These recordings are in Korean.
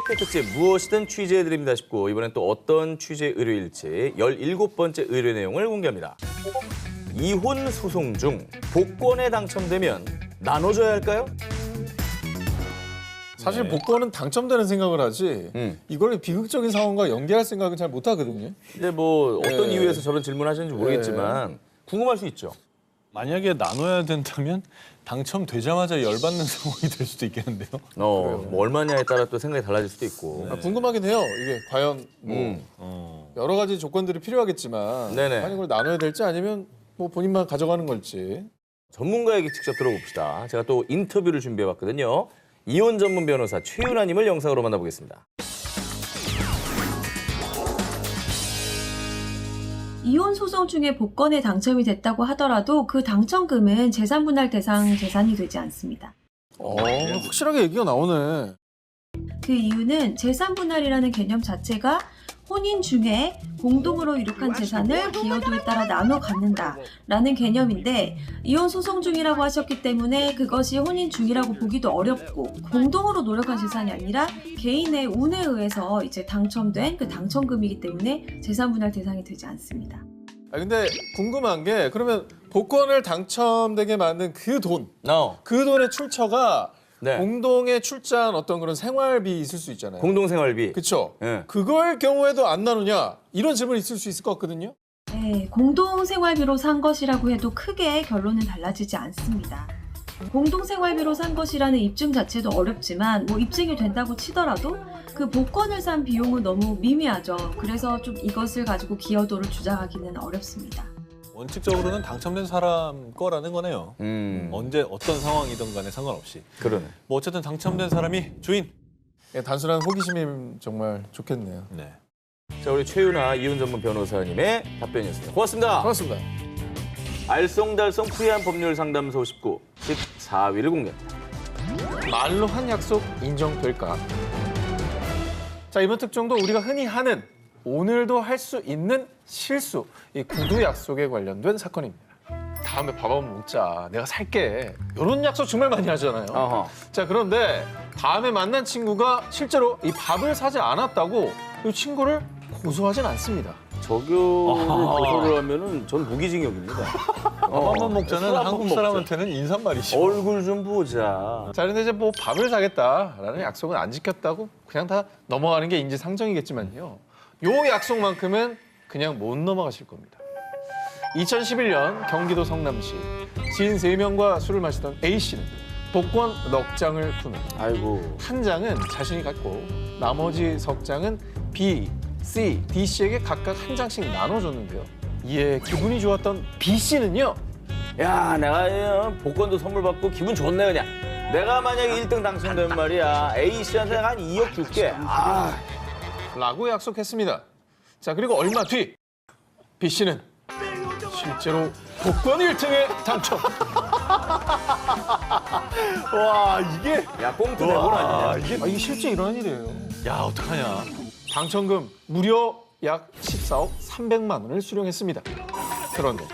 팩트 특집 무엇이든 취재해드립니다 싶고 이번엔 또 어떤 취재 의뢰일지 17번째 의뢰 내용을 공개합니다. 이혼 소송 중 복권에 당첨되면 나눠줘야 할까요? 사실 복권은 당첨되는 생각을 하지 이걸 비극적인 상황과 연계할 생각은 잘 못하거든요. 근데 뭐 어떤 이유에서 저런 질문을 하시는지 모르겠지만 궁금할 수 있죠. 만약에 나눠야 된다면 당첨되자마자 열받는 상황이 될 수도 있겠는데요. 뭐 얼마냐에 따라 또 생각이 달라질 수도 있고. 궁금하긴 해요. 이게 과연 여러 가지 조건들이 필요하겠지만 네네. 과연 이걸 나눠야 될지 아니면 뭐 본인만 가져가는 걸지. 전문가에게 직접 들어봅시다. 제가 또 인터뷰를 준비해봤거든요. 이혼 전문 변호사 최윤아님을 영상으로 만나보겠습니다. 이혼 소송 중에 복권에 당첨이 됐다고 하더라도 그 당첨금은 재산분할 대상 재산이 되지 않습니다. 확실하게 얘기가 나오네. 그 이유는 재산분할이라는 개념 자체가 혼인 중에 공동으로 이룩한 재산을 기여도에 따라 나눠 갖는다라는 개념인데 이혼 소송 중이라고 하셨기 때문에 그것이 혼인 중이라고 보기도 어렵고 공동으로 노력한 재산이 아니라 개인의 운에 의해서 이제 당첨된 그 당첨금이기 때문에 재산분할 대상이 되지 않습니다. 근데 궁금한 게 그러면 복권을 당첨되게 만든 그 돈, 어. 그 돈의 출처가 네. 공동에 출자한 어떤 그런 생활비 있을 수 있잖아요. 공동생활비. 그렇죠. 예. 그걸 경우에도 안 나누냐 이런 질문이 있을 수 있을 것 같거든요. 네, 공동생활비로 산 것이라고 해도 크게 결론은 달라지지 않습니다. 공동생활비로 산 것이라는 입증 자체도 어렵지만 뭐 입증이 된다고 치더라도 그 복권을 산 비용은 너무 미미하죠. 그래서 좀 이것을 가지고 기여도를 주장하기는 어렵습니다. 원칙적으로는 당첨된 사람 거라는 거네요. 언제 어떤 상황이든 간에 상관없이. 그러네. 뭐 어쨌든 당첨된 사람이 주인. 예, 단순한 호기심이면 정말 좋겠네요. 네. 자, 우리 최윤아 이혼 전문 변호사님의 답변이었습니다. 고맙습니다. 고맙습니다. 알쏭달쏭 푸이한 법률 상담소 19, 14위를 공개합니다. 말로 한 약속 인정될까? 자, 이번 특종도 우리가 흔히 하는 오늘도 할 수 있는 실수, 이 구두 약속에 관련된 사건입니다. 다음에 밥 한번 먹자, 내가 살게. 이런 약속 정말 많이 하잖아요. 어허. 자, 그런데 다음에 만난 친구가 실제로 이 밥을 사지 않았다고 이 친구를 고소하진 않습니다. 저거를 고소를 하면은 전 무기징역입니다. 밥 한번 먹자는 술 한번 한국 먹자. 사람한테는 인사말이죠. 얼굴 좀 보자. 자, 그런데 이제 뭐 밥을 사겠다라는 약속은 안 지켰다고 그냥 다 넘어가는 게 인지상정이겠지만요. 요 약속만큼은 그냥 못 넘어가실 겁니다. 2011년 경기도 성남시 지인 3명과 술을 마시던 A씨는 복권 넉 장을 구매합니다. 아이고. 한 장은 자신이 갖고 나머지 석 장은 B, C, D씨에게 각각 한 장씩 나눠줬는데요. 이에 기분이 좋았던 B씨는요. 야, 내가 복권도 선물 받고 기분 좋네 그냥. 내가 만약에 1등 당첨되면 말이야. A씨한테 내가 한 2억 줄게. 라고 약속했습니다. 자, 그리고 얼마 뒤 B씨는 실제로 복권 1등에 당첨. 와 이게 야, 꽁트 대본 아니냐. 이게 실제 일어난 일이에요. 야 어떡하냐. 당첨금 무려 약 14억 300만 원을 수령했습니다. 그런데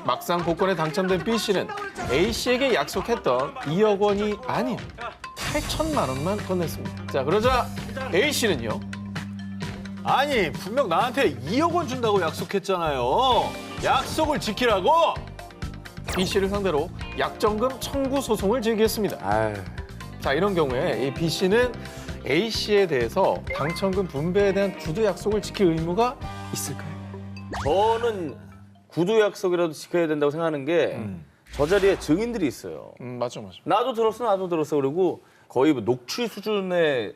막상 복권에 당첨된 B씨는 A씨에게 약속했던 2억 원이 아닌 8천만 원만 건넸습니다. 자, 그러자 A씨는요. 아니 분명 나한테 2억 원 준다고 약속했잖아요. 약속을 지키라고. B씨를 상대로 약정금 청구 소송을 제기했습니다. 아유. 자, 이런 경우에 이 B씨는 A씨에 대해서 당첨금 분배에 대한 구두 약속을 지킬 의무가 있을까요? 저는 구두 약속이라도 지켜야 된다고 생각하는 게 저 자리에 증인들이 있어요. 맞아. 나도 들었어. 그리고 거의 뭐 녹취 수준의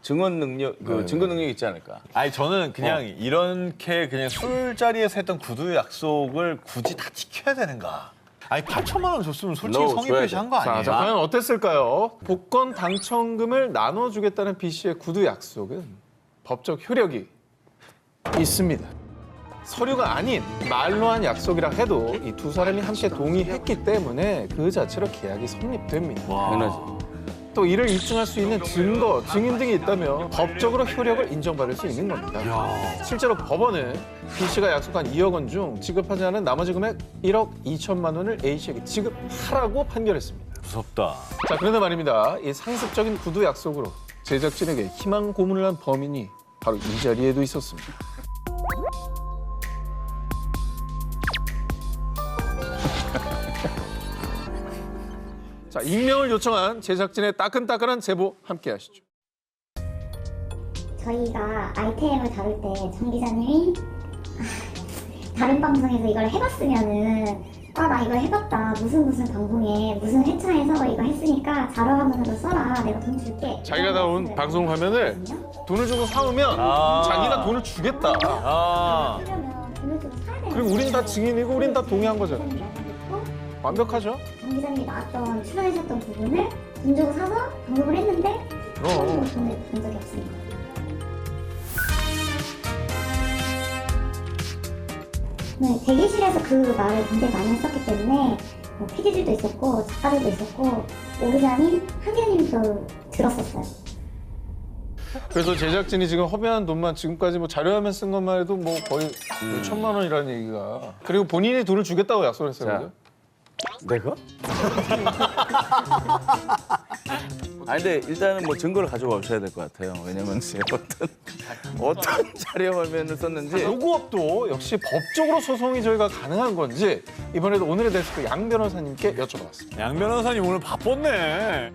증언 능력, 증거 능력이 있지 않을까. 아니 저는 그냥 이렇게 그냥 술자리에서 했던 구두 약속을 굳이 다 지켜야 되는가? 아니 8천만 원 줬으면 솔직히 No, 성의 줘야 표시한 거 아니에요? 자, 과연 어땠을까요? 복권 당첨금을 나눠주겠다는 B씨의 구두 약속은 법적 효력이 있습니다. 서류가 아닌 말로 한 약속이라 해도 이 두 사람이 함께 동의했기 때문에 그 자체로 계약이 성립됩니다. 당연하지. 또 이를 입증할 수 있는 증거, 증인 등이 있다면 법적으로 효력을 인정받을 수 있는 겁니다. 실제로 법원은 B씨가 약속한 2억 원 중 지급하지 않은 나머지 금액 1억 2천만 원을 A씨에게 지급하라고 판결했습니다. 무섭다. 자, 그런데 말입니다. 이 상습적인 구두 약속으로 제작진에게 희망 고문을 한 범인이 바로 이 자리에도 있었습니다. 자, 익명을 요청한 제작진의 따끈따끈한 제보 함께 하시죠. 저희가 아이템을 다룰 때 정 기자님이 다른 방송에서 이걸 해봤으면은 나 이걸 해봤다 무슨 방송에 무슨 회차에서 이거 했으니까 자료화면으로 써라 내가 돈 줄게. 자기가 나온 방송 화면을 돈을 주고 사오면 자기가 돈을 주겠다. 하려면 돈을 주고 사야 되는 그리고 우린 다 증인이고 우린 다 동의한 거잖아요. 완벽하죠? 정 기자님이 나왔던 출연하셨던 부분을 돈 주고 사서 방송을 했는데 그럼. 돈을 본 적이 없습니다. 네, 대기실에서 그 말을 굉장히 많이 했었기 때문에 뭐 PD들도 있었고 작가들도 있었고 오 기자님, 한 기자님도 들었었어요. 그래서 제작진이 지금 허비한 돈만 지금까지 뭐 자료화면 쓴 것만 해도 뭐 거의 1,000만 원이라는 얘기가. 그리고 본인이 돈을 주겠다고 약속을 했어요. 자. 그죠? 내가? 아니 근데 일단은 뭐 증거를 가져와 주셔야 될 것 같아요. 왜냐면 제가 어떤 자료 화면을 썼는지 요것도 역시 법적으로 소송이 저희가 가능한 건지 이번에도 오늘의 데스크 양 변호사님께 여쭤봤습니다. 양 변호사님 오늘 바빴네.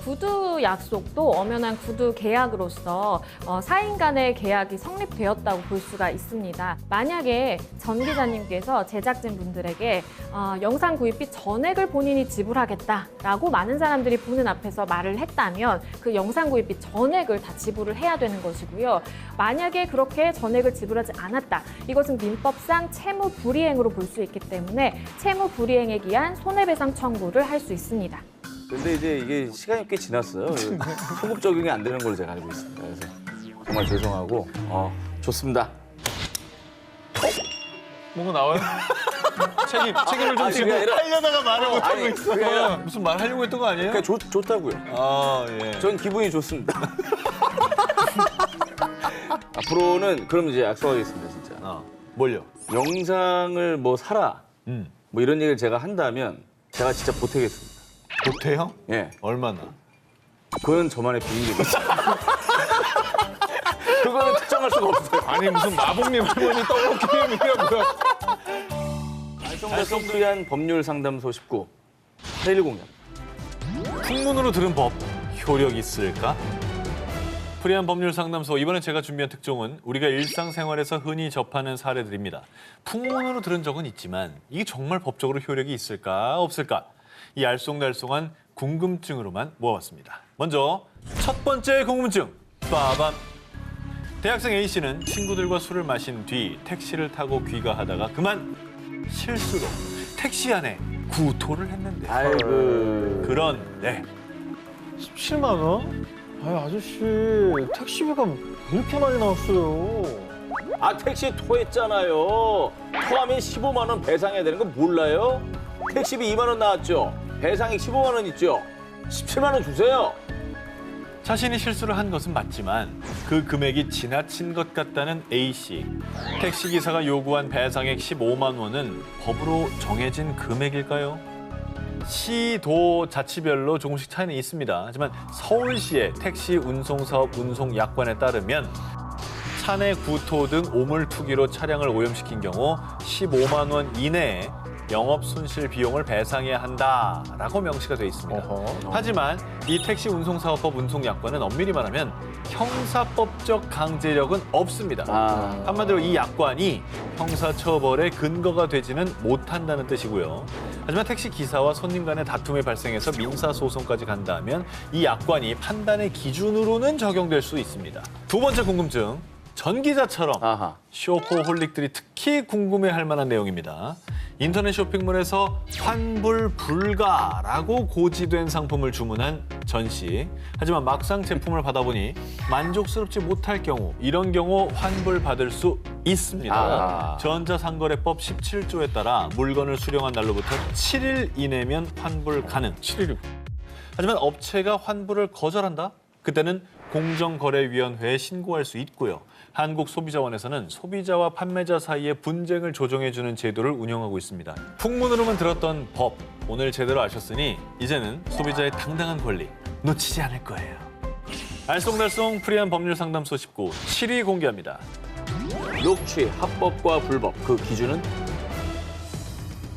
구두 약속도 엄연한 구두 계약으로서 사인 간의 계약이 성립되었다고 볼 수가 있습니다. 만약에 전 기자님께서 제작진 분들에게 영상 구입비 전액을 본인이 지불하겠다라고 많은 사람들이 보는 앞에서 말을 했다면 그 영상 구입비 전액을 다 지불을 해야 되는 것이고요. 만약에 그렇게 전액을 지불하지 않았다. 이것은 민법상 채무 불이행으로 볼 수 있기 때문에 채무 불이행에 기한 손해배상 청구를 할 수 있습니다. 근데 이제 이게 시간이 꽤 지났어요. 소급 적용이 안 되는 걸로 제가 알고 있습니다. 그래서 정말 죄송하고 좋습니다. 뭔가 나와요? 책임을 좀 아니, 지고 그게 아니라- 하려다가 말을 못하고 아니, 있어. 그게 아니라- 무슨 말 하려고 했던 거 아니에요? 그러니까 좋다고요. 아, 예. 전 기분이 좋습니다. 앞으로는 그럼 이제 약속하겠습니다, 진짜. 뭘요? 영상을 뭐 사라, 뭐 이런 얘기를 제가 한다면 제가 진짜 보태겠습니다. 못해요? 예, 얼마나? 그건 저만의 비밀입니다. 그거는 특정할 수가 없어요. 아니 무슨 마법님 할머니 떡볶이 게임이야 뭐야. 알성 프리한 법률 상담소 19 8일 공개. 풍문으로 들은 법 효력 있을까? 프리한 법률 상담소 이번에 제가 준비한 특종은 우리가 일상생활에서 흔히 접하는 사례들입니다. 풍문으로 들은 적은 있지만 이게 정말 법적으로 효력이 있을까 없을까? 이 알쏭달쏭한 궁금증으로만 모아봤습니다. 먼저 첫 번째 궁금증 빠밤. 대학생 A씨는 친구들과 술을 마신 뒤 택시를 타고 귀가하다가 그만 실수로 택시 안에 구토를 했는데 아이고. 그런데 17만 원? 아니 아저씨 택시비가 왜 이렇게 많이 나왔어요? 아 택시 토했잖아요. 토하면 15만 원 배상해야 되는 거 몰라요? 택시비 2만 원 나왔죠. 배상액 15만 원 있죠. 17만 원 주세요. 자신이 실수를 한 것은 맞지만 그 금액이 지나친 것 같다는 A씨. 택시기사가 요구한 배상액 15만 원은 법으로 정해진 금액일까요? 시, 도, 자치별로 조금씩 차이는 있습니다. 하지만 서울시의 택시 운송사업 운송약관에 따르면 차내 구토 등 오물 투기로 차량을 오염시킨 경우 15만 원 이내에 영업 손실 비용을 배상해야 한다라고 명시가 돼 있습니다. 어허. 하지만 이 택시 운송사업법 운송약관은 엄밀히 말하면 형사법적 강제력은 없습니다. 한마디로 이 약관이 형사처벌의 근거가 되지는 못한다는 뜻이고요. 하지만 택시 기사와 손님 간의 다툼이 발생해서 민사소송까지 간다면 이 약관이 판단의 기준으로는 적용될 수 있습니다. 두 번째 궁금증, 전 기자처럼 아하. 쇼포홀릭들이 특히 궁금해할 만한 내용입니다. 인터넷 쇼핑몰에서 환불 불가라고 고지된 상품을 주문한 전 씨. 하지만 막상 제품을 받아보니 만족스럽지 못할 경우, 이런 경우 환불 받을 수 있습니다. 아. 전자상거래법 17조에 따라 물건을 수령한 날로부터 7일 이내면 환불 가능. 7일. 하지만 업체가 환불을 거절한다? 그때는 공정거래위원회에 신고할 수 있고요. 한국소비자원에서는 소비자와 판매자 사이의 분쟁을 조정해주는 제도를 운영하고 있습니다. 풍문으로만 들었던 법, 오늘 제대로 아셨으니 이제는 소비자의 당당한 권리 놓치지 않을 거예요. 알쏭달쏭 프리한 법률 상담소 19 7위 공개합니다. 녹취 합법과 불법 그 기준은?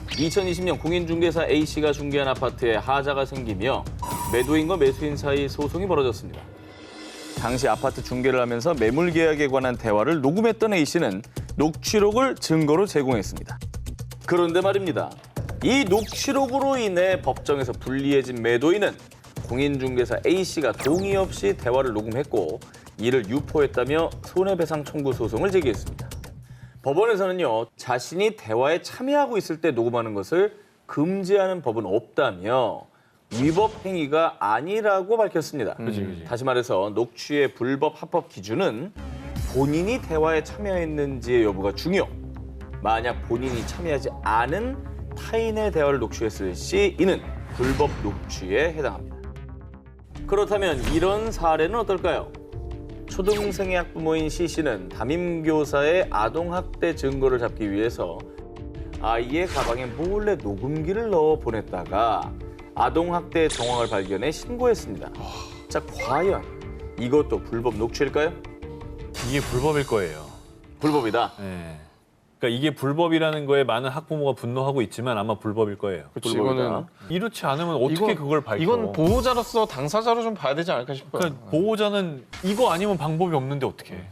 2020년 공인중개사 A씨가 중개한 아파트에 하자가 생기며 매도인과 매수인 사이 소송이 벌어졌습니다. 당시 아파트 중개를 하면서 매물 계약에 관한 대화를 녹음했던 A씨는 녹취록을 증거로 제공했습니다. 그런데 말입니다. 이 녹취록으로 인해 법정에서 불리해진 매도인은 공인중개사 A씨가 동의 없이 대화를 녹음했고 이를 유포했다며 손해배상 청구 소송을 제기했습니다. 법원에서는요, 자신이 대화에 참여하고 있을 때 녹음하는 것을 금지하는 법은 없다며 위법 행위가 아니라고 밝혔습니다. 다시 말해서 녹취의 불법 합법 기준은 본인이 대화에 참여했는지의 여부가 중요. 만약 본인이 참여하지 않은 타인의 대화를 녹취했을 시 이는 불법 녹취에 해당합니다. 그렇다면 이런 사례는 어떨까요? 초등생의 학부모인 C씨는 담임교사의 아동학대 증거를 잡기 위해서 아이의 가방에 몰래 녹음기를 넣어 보냈다가 아동학대 정황을 발견해 신고했습니다. 자, 과연 이것도 불법 녹취일까요? 이게 불법일 거예요. 불법이다. 네. 그러니까 이게 불법이라는 거에 많은 학부모가 분노하고 있지만 아마 불법일 거예요. 그렇지, 불법이다. 이거는 이렇지 않으면 어떻게 이건- 그걸 밝혀? 이건 보호자로서 당사자로 좀 봐야 되지 않을까 싶어요. 그러니까 보호자는 이거 아니면 방법이 없는데 어떻게?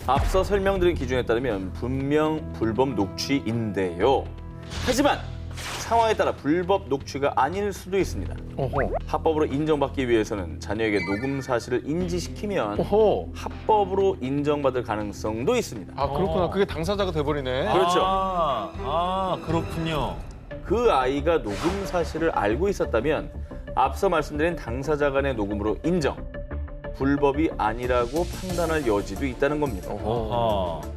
앞서 설명드린 기준에 따르면 분명 불법 녹취인데요. 하지만 상황에 따라 불법 녹취가 아닐 수도 있습니다. 어허. 합법으로 인정받기 위해서는 자녀에게 녹음 사실을 인지시키면 어허. 합법으로 인정받을 가능성도 있습니다. 아 그렇구나. 그게 당사자가 돼버리네. 그렇죠. 그렇군요. 그 아이가 녹음 사실을 알고 있었다면 앞서 말씀드린 당사자 간의 녹음으로 인정, 불법이 아니라고 판단할 여지도 있다는 겁니다. 어허. 아,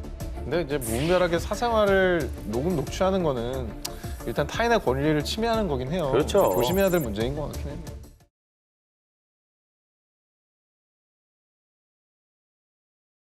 근데 이제 무분별하게 사생활을 녹음 녹취하는 거는 일단 타인의 권리를 침해하는 거긴 해요. 그렇죠. 조심해야 될 문제인 것 같긴 해요.